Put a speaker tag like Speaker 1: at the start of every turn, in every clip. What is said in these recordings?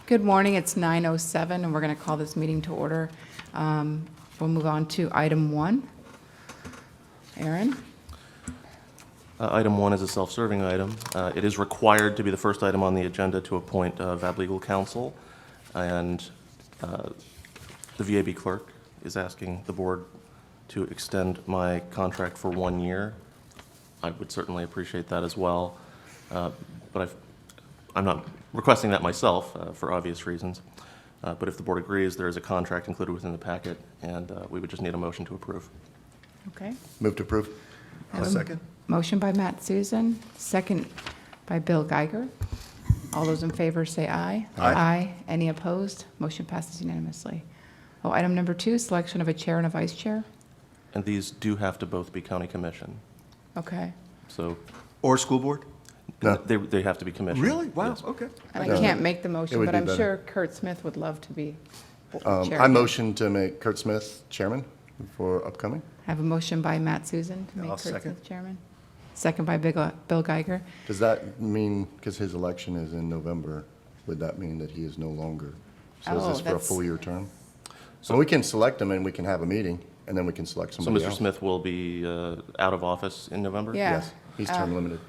Speaker 1: Good morning, it's 9:07, and we're going to call this meeting to order. We'll move on to item 1. Aaron?
Speaker 2: Item 1 is a self-serving item. It is required to be the first item on the agenda to appoint VAB legal counsel, and the VAB clerk is asking the board to extend my contract for 1 year. I would certainly appreciate that as well, but I'm not requesting that myself for obvious reasons. But if the board agrees, there is a contract included within the packet, and we would just need a motion to approve.
Speaker 1: Okay.
Speaker 3: Move to approve.
Speaker 1: Have a
Speaker 4: second.
Speaker 1: Motion by Matt Susan, second by Bill Geiger. All those in favor say aye.
Speaker 3: Aye.
Speaker 1: Any opposed? Motion passes unanimously. Oh, item number 2, selection of a chair and a vice chair.
Speaker 2: And these do have to both be county commission.
Speaker 1: Okay.
Speaker 2: So
Speaker 4: Or school board?
Speaker 3: No.
Speaker 2: they have to be commissioned.
Speaker 4: Really? Wow,
Speaker 2: Yes.
Speaker 4: okay.
Speaker 1: And I
Speaker 3: Yeah.
Speaker 1: can't make the motion,
Speaker 3: would
Speaker 1: but
Speaker 3: be
Speaker 1: I'm
Speaker 3: better.
Speaker 1: sure Kurt Smith would love to be chair.
Speaker 3: I
Speaker 1: again.
Speaker 3: motion to make Kurt Smith chairman for upcoming.
Speaker 1: Have a motion by Matt Susan to make
Speaker 4: I'll
Speaker 1: Kurt
Speaker 4: second.
Speaker 1: Smith chairman. Second by Bill Geiger.
Speaker 3: Does that mean, because his election is in November, would that mean that he is no longer? So is
Speaker 1: Oh,
Speaker 3: this for a
Speaker 1: that's-
Speaker 3: full year term? So we can select him and we can have a meeting, and then we can select
Speaker 2: So
Speaker 3: somebody
Speaker 2: Mr.
Speaker 3: else.
Speaker 2: Smith will be out of office in November?
Speaker 1: Yeah.
Speaker 3: Yes, he's term limited.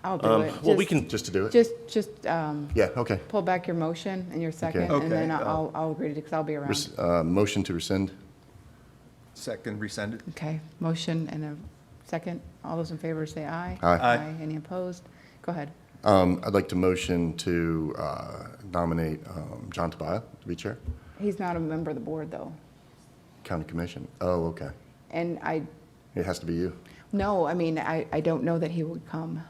Speaker 1: I'll do it.
Speaker 2: Well, we
Speaker 1: Just-
Speaker 2: can,
Speaker 3: Just to do it?
Speaker 1: Just
Speaker 3: Yeah, okay.
Speaker 1: pull back your motion and your second,
Speaker 4: Okay.
Speaker 1: and then
Speaker 4: Okay.
Speaker 1: I'll agree to, because I'll be around.
Speaker 3: Motion to rescind.
Speaker 4: Second, rescinded.
Speaker 1: Okay, motion and a second. All those in favor say aye.
Speaker 3: Aye.
Speaker 4: Aye.
Speaker 1: Any opposed? Go ahead.
Speaker 3: I'd like to motion to nominate John Tobias to be chair,
Speaker 1: He's not a member of the board, though.
Speaker 3: county commission. Oh, okay.
Speaker 1: And
Speaker 3: It has to be you.
Speaker 1: no, I mean, I don't know that he would come.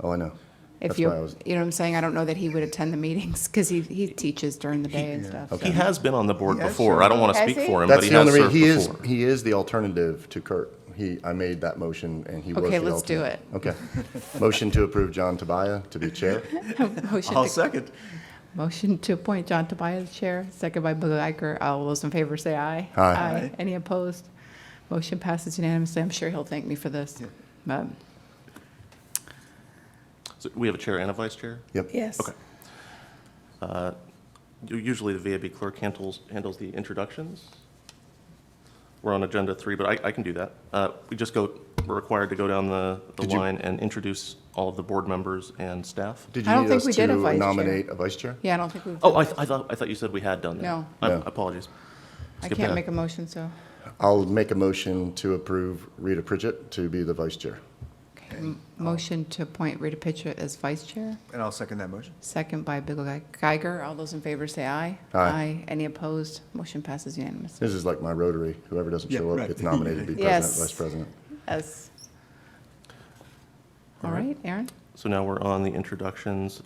Speaker 3: Oh, I know.
Speaker 1: If
Speaker 3: That's
Speaker 1: you,
Speaker 3: why I was,
Speaker 1: you know what I'm saying? I don't know that he would attend the meetings, because he teaches during the day and stuff.
Speaker 3: Okay.
Speaker 2: he has been on the board
Speaker 4: He has
Speaker 2: before.
Speaker 4: served.
Speaker 2: I don't want to
Speaker 1: Has
Speaker 2: speak
Speaker 1: he?
Speaker 2: for him, but
Speaker 3: that's
Speaker 2: he
Speaker 3: the
Speaker 2: has
Speaker 3: only
Speaker 2: served
Speaker 3: reason,
Speaker 2: before.
Speaker 3: he is the alternative to Kurt. I made that motion and he was the
Speaker 1: Okay,
Speaker 3: alternate.
Speaker 1: let's do it.
Speaker 3: Okay. Motion to approve John Tobias to be chair.
Speaker 1: Motion
Speaker 4: I'll
Speaker 1: to-
Speaker 4: second.
Speaker 1: Motion to appoint John Tobias chair, second by Bill Geiger. All those in favor say aye.
Speaker 3: Aye.
Speaker 1: Any opposed? Motion passes unanimously. I'm sure he'll thank me for this.
Speaker 2: So we have a chair and a vice chair?
Speaker 3: Yep.
Speaker 1: Yes.
Speaker 2: Okay. Usually the VAB clerk handles the introductions. We're on agenda 3, but I can do that. We're required to go down the
Speaker 3: Did you-
Speaker 2: line and introduce all of the board members and staff.
Speaker 3: Did
Speaker 1: I
Speaker 3: you
Speaker 1: don't
Speaker 3: need
Speaker 1: think
Speaker 3: us
Speaker 1: we did a
Speaker 3: to
Speaker 1: vice chair.
Speaker 3: nominate a vice chair?
Speaker 1: Yeah, I don't think we've.
Speaker 2: Oh,
Speaker 1: done
Speaker 2: I
Speaker 1: that.
Speaker 2: thought you said we had done that.
Speaker 1: No.
Speaker 3: No.
Speaker 2: Apologies.
Speaker 1: I
Speaker 2: Skip
Speaker 1: can't
Speaker 2: ahead.
Speaker 1: make a motion, so.
Speaker 3: I'll make a motion to approve Rita Pritchett to be the vice chair.
Speaker 1: Okay. Motion to appoint Rita Pitcher as vice chair,
Speaker 4: And I'll second that motion.
Speaker 1: second by Bill Geiger. All those in favor say aye.
Speaker 3: Aye.
Speaker 1: Any opposed? Motion passes unanimously.
Speaker 3: This is like my rotary. Whoever doesn't
Speaker 4: Yeah,
Speaker 3: show up
Speaker 4: right.
Speaker 3: gets nominated to be
Speaker 1: Yes.
Speaker 3: president, vice president.
Speaker 1: Yes. All
Speaker 2: All right.
Speaker 1: right, Aaron?
Speaker 2: So now we're on the introductions.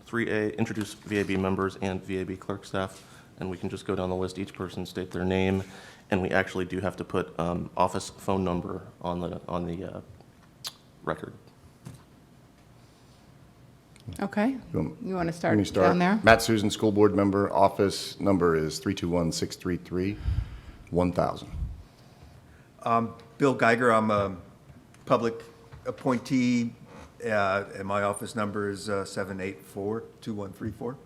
Speaker 2: 3A, introduce VAB members and VAB clerk staff, and we can just go down the list, each person state their name, and we actually do have to put office phone number on the record.
Speaker 1: Okay.
Speaker 3: You
Speaker 1: You want to
Speaker 3: Let
Speaker 1: start
Speaker 3: me start.
Speaker 1: down there?
Speaker 3: Matt Susan, school board member, office number is 321-633-1000.
Speaker 4: Bill Geiger, I'm a public appointee, and my office number is 784-2134.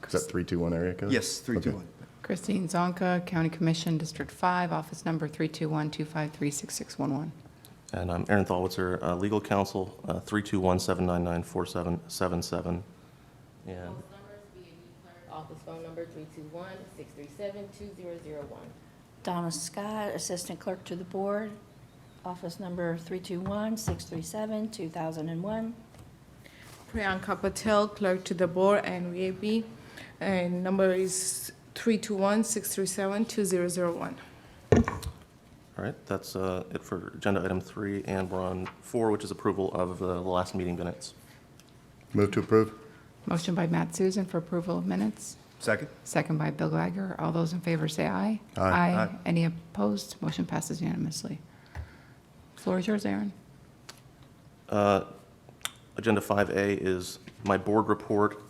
Speaker 3: Is that 321 area code?
Speaker 4: Yes, 321.
Speaker 1: Christine Zonka, County Commission, District 5, office number 321-253-6611.
Speaker 2: And I'm Aaron Thalwitzer, legal counsel, 321-799-4777. And
Speaker 5: Numbers, VAB clerk, office phone number 321-637-2001.
Speaker 6: Donna Scott, Assistant Clerk to the Board, office number 321-637-2001.
Speaker 7: Priyanka Patel, Clerk to the Board and VAB, and number is 321-637-2001.
Speaker 2: all right, that's it for agenda item 3, and we're on 4, which is approval of the last meeting minutes.
Speaker 3: Move to approve?
Speaker 1: Motion by Matt Susan for approval of minutes,
Speaker 4: Second?
Speaker 1: second by Bill Geiger. All those in favor say aye.
Speaker 3: Aye.
Speaker 4: Aye.
Speaker 1: Any opposed? Motion passes unanimously. Floor is yours, Aaron.
Speaker 2: Agenda 5A is my board report.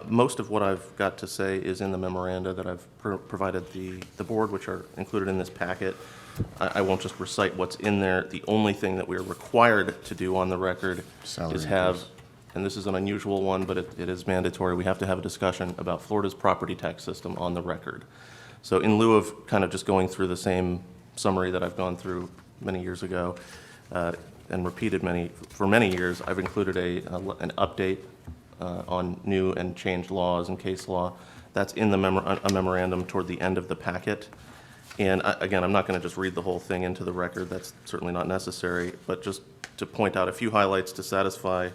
Speaker 2: Most of what I've got to say is in the memoranda that I've provided the board, which are included in this packet. I won't just recite what's in there. The only thing that we are required to do on the record
Speaker 3: Salary
Speaker 2: is have and this is an unusual one, but it is mandatory, we have to have a discussion about Florida's property tax system on the record. So in lieu of kind of just going through the same summary that I've gone through many years ago and repeated for many years, I've included an update on new and changed laws and case law. That's in the a memorandum toward the end of the packet. And again, I'm not going to just read the whole thing into the record. That's certainly not necessary. But just to point out a few highlights to satisfy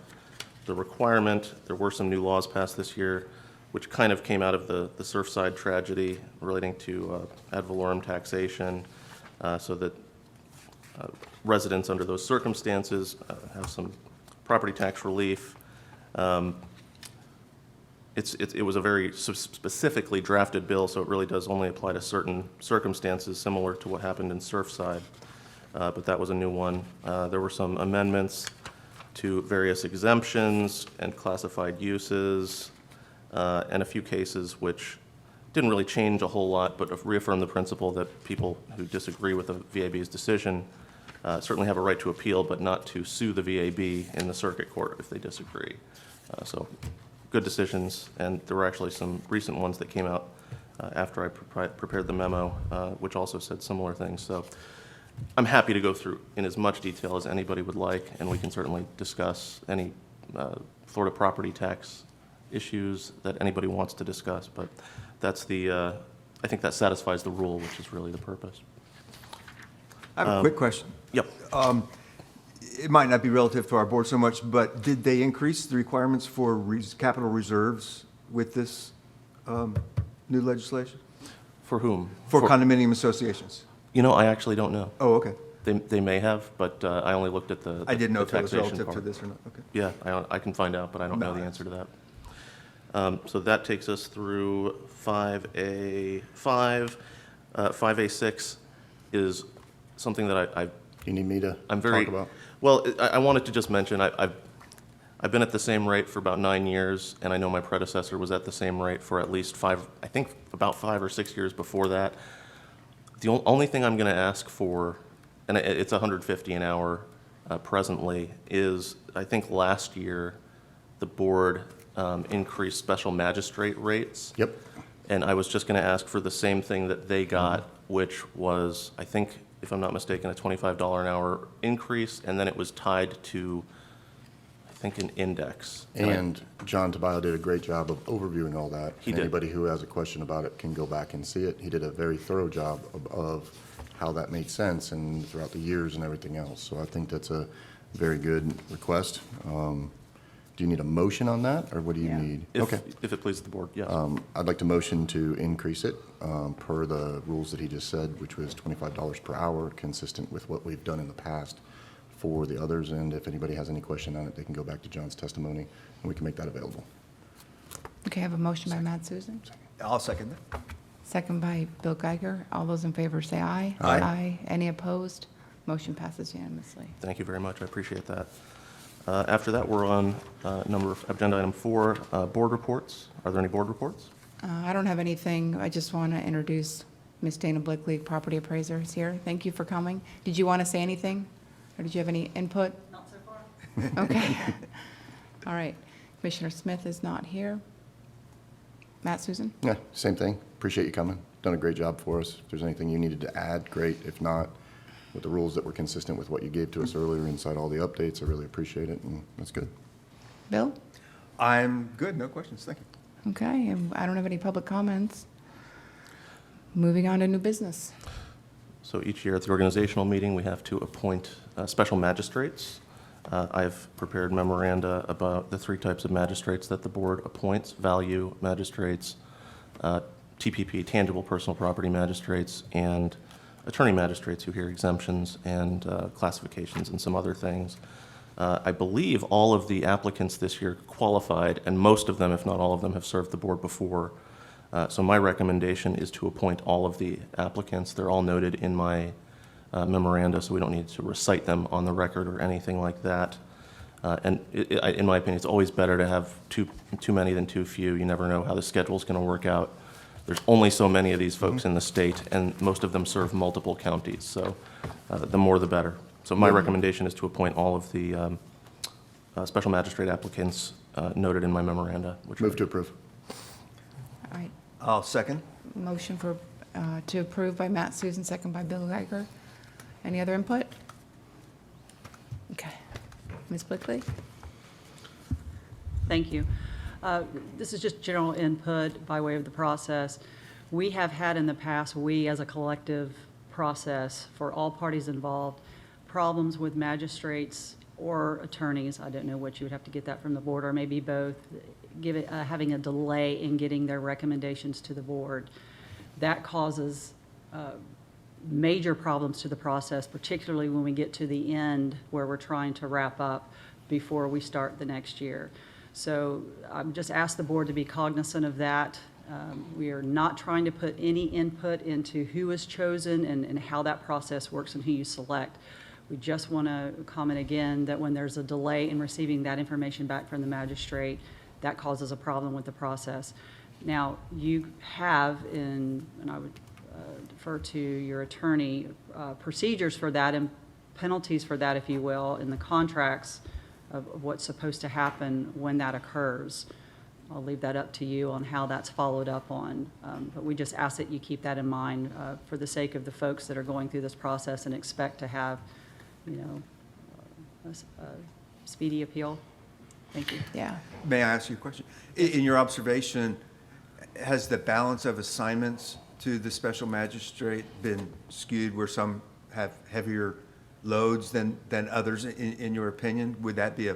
Speaker 2: the requirement, there were some new laws passed this year, which kind of came out of the Surfside tragedy relating to ad valorem taxation, so that residents under those circumstances have some property tax relief. It was a very specifically drafted bill, so it really does only apply to certain circumstances, similar to what happened in Surfside. But that was a new one. There were some amendments to various exemptions and classified uses, and a few cases which didn't really change a whole lot, but reaffirmed the principle that people who disagree with the VAB's decision certainly have a right to appeal, but not to sue the VAB in the circuit court if they disagree. So good decisions, and there were actually some recent ones that came out after I prepared the memo, which also said similar things. So I'm happy to go through in as much detail as anybody would like, and we can certainly discuss any Florida property tax issues that anybody wants to discuss, but that's I think that satisfies the rule, which is really the purpose.
Speaker 4: I have a quick question.
Speaker 2: Yep.
Speaker 4: It might not be relative to our board so much, but did they increase the requirements for capital reserves with this new legislation?
Speaker 2: For whom?
Speaker 4: For condominium associations?
Speaker 2: You know, I actually don't know.
Speaker 4: Oh, okay.
Speaker 2: They may have, but I only looked at the
Speaker 4: I didn't know
Speaker 2: the
Speaker 4: if it was
Speaker 2: taxation
Speaker 4: relative to
Speaker 2: part.
Speaker 4: this or not. Okay.
Speaker 2: Yeah, I can find out, but I don't know the answer to that. So that takes us through 5A5. 5A6 is something that
Speaker 3: Do you need me to
Speaker 2: I'm very,
Speaker 3: talk about?
Speaker 2: well, I wanted to just mention, I've been at the same rate for about 9 years, and I know my predecessor was at the same rate for at least about 5 or 6 years before that. The only thing I'm going to ask for, and it's $150 an hour presently, is I think last year the board increased special magistrate rates.
Speaker 3: Yep.
Speaker 2: And I was just going to ask for the same thing that they got, which was, I think, if I'm not mistaken, a $25 an hour increase, and then it was tied to, I think, an index.
Speaker 3: And John Tabayo did a great job of overviewing all that.
Speaker 2: He
Speaker 3: And
Speaker 2: did.
Speaker 3: Anybody who has a question about it can go back and see it. He did a very thorough job of how that makes sense and throughout the years and everything else. So I think that's a very good request. Do you need a motion on that, or what do you need? Okay.
Speaker 2: If it pleases the board, yes.
Speaker 3: I'd like to motion to increase it per the rules that he just said, which was $25 per hour, consistent with what we've done in the past for the others. And if anybody has any question on it, they can go back to John's testimony, and we can make that available.
Speaker 1: Okay, I have a motion by Matt Susan,
Speaker 4: I'll second that.
Speaker 1: second by Bill Geiger. All those in favor say aye.
Speaker 4: Aye.
Speaker 1: Any opposed? Motion passes unanimously.
Speaker 2: Thank you very much. I appreciate that. After that, we're on agenda item 4, board reports. Are there any board reports?
Speaker 1: I don't have anything. I just want to introduce Ms. Dana Blickley, property appraiser, is here. Thank you for coming. Did you want to say anything? Or did you have any input?
Speaker 5: Not so far.
Speaker 1: Okay. All right. Commissioner Smith is not here. Matt Susan?
Speaker 3: Yeah, same thing. Appreciate you coming. Done a great job for us. If there's anything you needed to add, great. If not, with the rules that were consistent with what you gave to us earlier inside all the updates, I really appreciate it, and that's good.
Speaker 1: Bill?
Speaker 4: I'm good, no questions, thank you.
Speaker 1: Okay, and I don't have any public comments. Moving on to new business.
Speaker 2: So each year at the organizational meeting, we have to appoint special magistrates. I've prepared memoranda about the 3 types of magistrates that the board appoints: value magistrates, TPP, tangible personal property magistrates, and attorney magistrates who hear exemptions and classifications and some other things. I believe all of the applicants this year qualified, and most of them, if not all of them, have served the board before. So my recommendation is to appoint all of the applicants. They're all noted in my memoranda, so we don't need to recite them on the record or anything like that. And in my opinion, it's always better to have too many than too few. You never know how the schedule's going to work out. There's only so many of these folks in the state, and most of them serve multiple counties, so the more the better. So my recommendation is to appoint all of the special magistrate applicants noted in my memoranda. Which
Speaker 3: Move to approve.
Speaker 1: All right,
Speaker 4: I'll second.
Speaker 1: motion for, to approve by Matt Susan, second by Bill Geiger. Any other input? Okay. Ms. Blickley?
Speaker 8: Thank you. This is just general input by way of the process. We have had in the past, we as a collective process for all parties involved, problems with magistrates or attorneys, I don't know what you would have to get that from the board, or maybe both, having a delay in getting their recommendations to the board. That causes major problems to the process, particularly when we get to the end where we're trying to wrap up before we start the next year. So I'm just asked the board to be cognizant of that. We are not trying to put any input into who is chosen and how that process works and who you select. We just want to comment again that when there's a delay in receiving that information back from the magistrate, that causes a problem with the process. Now, you have and I would defer to your attorney, procedures for that and penalties for that, if you will, in the contracts of what's supposed to happen when that occurs. I'll leave that up to you on how that's followed up on. But we just ask that you keep that in mind for the sake of the folks that are going through this process and expect to have, you know, a speedy appeal. Thank you.
Speaker 1: Yeah.
Speaker 4: May I ask you a question? In your observation, has the balance of assignments to the special magistrate been skewed where some have heavier loads than others, in your opinion? Would that be a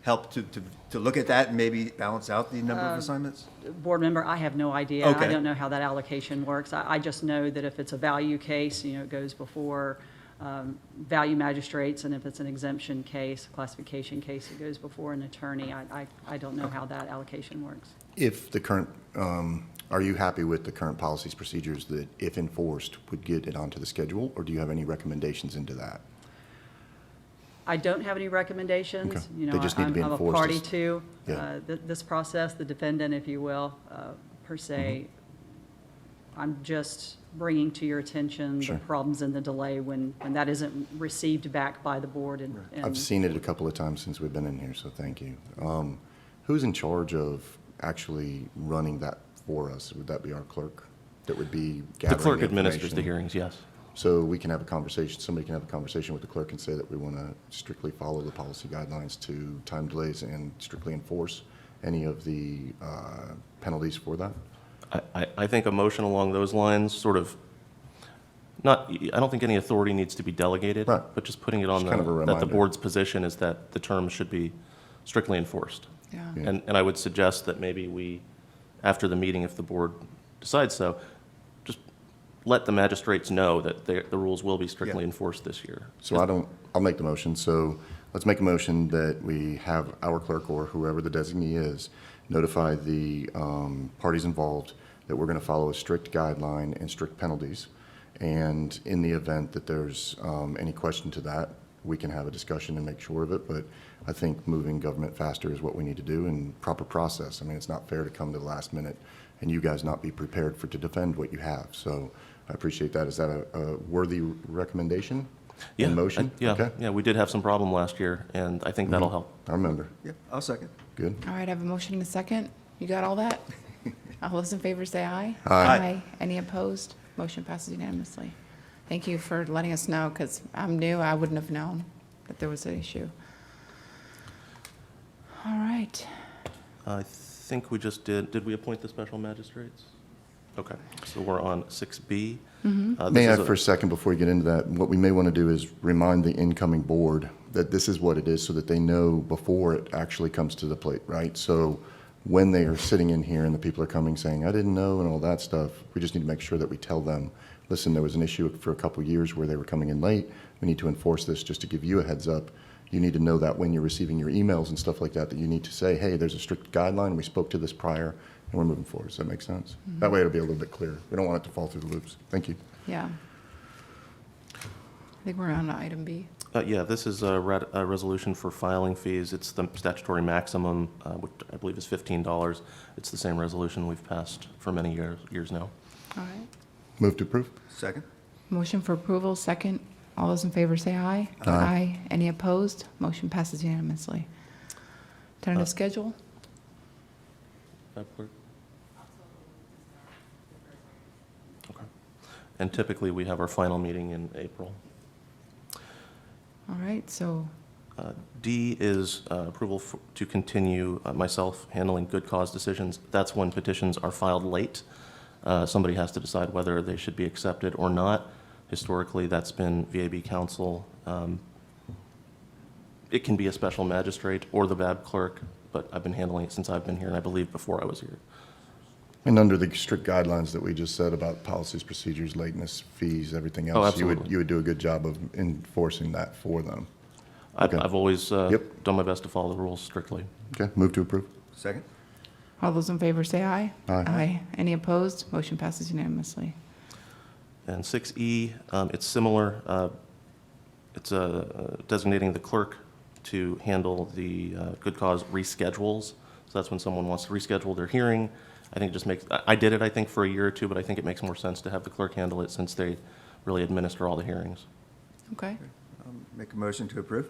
Speaker 4: help to look at that and maybe balance out the number of assignments?
Speaker 8: Board member, I have no idea.
Speaker 4: Okay.
Speaker 8: I don't know how that allocation works. I just know that if it's a value case, you know, it goes before value magistrates, and if it's an exemption case, classification case, it goes before an attorney. I don't know how that allocation works.
Speaker 3: If the current, are you happy with the current policies, procedures that, if enforced, would get it onto the schedule, or do you have any recommendations into that?
Speaker 8: I don't have any recommendations.
Speaker 3: Okay.
Speaker 8: You know,
Speaker 3: They just need to be
Speaker 8: I'm a
Speaker 3: enforced
Speaker 8: party
Speaker 3: as-
Speaker 8: to
Speaker 3: Yeah.
Speaker 8: this process, the defendant, if you will, per se. I'm just bringing to your attention
Speaker 3: Sure.
Speaker 8: the problems and the delay when that isn't received back by the board. And
Speaker 3: I've seen it a couple of times since we've been in here, so thank you. Who's in charge of actually running that for us? Would that be our clerk that would be
Speaker 2: The
Speaker 3: gathering
Speaker 2: clerk administers the
Speaker 3: information?
Speaker 2: hearings, yes.
Speaker 3: So we can have a conversation, somebody can have a conversation with the clerk and say that we want to strictly follow the policy guidelines to time delays and strictly enforce any of the penalties for that?
Speaker 2: I think a motion along those lines, sort of, not, I don't think any authority needs to be delegated.
Speaker 3: Right.
Speaker 2: But just putting it on
Speaker 3: Just kind of a
Speaker 2: that the
Speaker 3: reminder.
Speaker 2: board's position is that the terms should be strictly enforced.
Speaker 1: Yeah.
Speaker 3: Yeah.
Speaker 2: And I would suggest that maybe we, after the meeting, if the board decides so, just let the magistrates know that the rules will be strictly
Speaker 4: Yeah.
Speaker 2: enforced this year.
Speaker 3: So I'll make the motion. So let's make a motion that we have our clerk or whoever the designee is notify the parties involved that we're going to follow a strict guideline and strict penalties. And in the event that there's any question to that, we can have a discussion and make sure of it. But I think moving government faster is what we need to do, and proper process. I mean, it's not fair to come to the last minute and you guys not be prepared to defend what you have. So I appreciate that. Is that a worthy recommendation?
Speaker 2: Yeah,
Speaker 3: In motion?
Speaker 2: Yeah,
Speaker 3: Okay.
Speaker 2: yeah, we did have some problem last year, and I think that'll help.
Speaker 3: I remember.
Speaker 4: Yeah, I'll second.
Speaker 3: Good.
Speaker 1: All right, I have a motion and a second. You got all that? All those in favor say aye.
Speaker 3: Aye.
Speaker 1: Any opposed? Motion passes unanimously. Thank you for letting us know, because I'm new, I wouldn't have known that there was an issue. All right.
Speaker 2: I think we just did we appoint the special magistrates? Okay, so we're on 6B.
Speaker 3: May I, for a second, before you get into that, what we may want to do is remind the incoming board that this is what it is so that they know before it actually comes to the plate, right? So when they are sitting in here and the people are coming saying, I didn't know, and all that stuff, we just need to make sure that we tell them, listen, there was an issue for a couple of years where they were coming in late. We need to enforce this just to give you a heads up. You need to know that when you're receiving your emails and stuff like that, that you need to say, hey, there's a strict guideline. We spoke to this prior, and we're moving forward. Does that make sense? That way it'll be a little bit clearer. We don't want it to fall through the loops. Thank you.
Speaker 1: Yeah. I think we're on to item B.
Speaker 2: Yeah, this is a resolution for filing fees. It's the statutory maximum, which I believe is $15. It's the same resolution we've passed for many years now.
Speaker 1: All right.
Speaker 3: Move to approve?
Speaker 4: Second?
Speaker 1: Motion for approval, second. All those in favor say aye.
Speaker 3: Aye.
Speaker 1: Any opposed? Motion passes unanimously. Tentative schedule?
Speaker 2: Madam Clerk? Okay. And typically, we have our final meeting in April.
Speaker 1: All right, so,
Speaker 2: D is approval to continue myself handling good cause decisions. That's when petitions are filed late. Somebody has to decide whether they should be accepted or not. Historically, that's been VAB counsel. It can be a special magistrate or the VAB clerk, but I've been handling it since I've been here, and I believe before I was here.
Speaker 3: And under the strict guidelines that we just said about policies, procedures, lateness, fees, everything
Speaker 2: Oh,
Speaker 3: else,
Speaker 2: absolutely.
Speaker 3: you would do a good job of enforcing that for them. Okay.
Speaker 2: I've always
Speaker 3: Yep.
Speaker 2: done my best to follow the rules strictly.
Speaker 3: Okay, move to approve.
Speaker 4: Second?
Speaker 1: all those in favor say aye.
Speaker 3: Aye.
Speaker 1: Any opposed? Motion passes unanimously.
Speaker 2: And 6E, it's similar. It's designating the clerk to handle the good cause reschedules. So that's when someone wants to reschedule their hearing. I think it just makes, I did it, I think, for a year or two, but I think it makes more sense to have the clerk handle it since they really administer all the hearings.
Speaker 1: Okay.
Speaker 4: Make a motion to approve?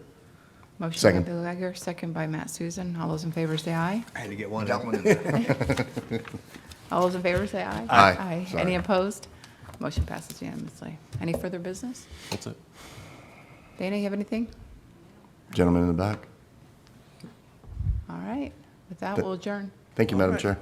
Speaker 1: Motion by
Speaker 3: Second.
Speaker 1: Bill Legger, second by Matt Susan. All those in favor say aye.
Speaker 4: I had to get one out.
Speaker 1: All those in favor say aye.
Speaker 3: Aye. Sorry.
Speaker 1: Any opposed? Motion passes unanimously. Any further business?
Speaker 2: That's it.
Speaker 1: Dana, you have anything?
Speaker 3: Gentleman in the back.
Speaker 1: All right. With that,
Speaker 3: Th-
Speaker 1: we'll adjourn.
Speaker 3: Thank you, Madam
Speaker 4: All right.
Speaker 3: Chair.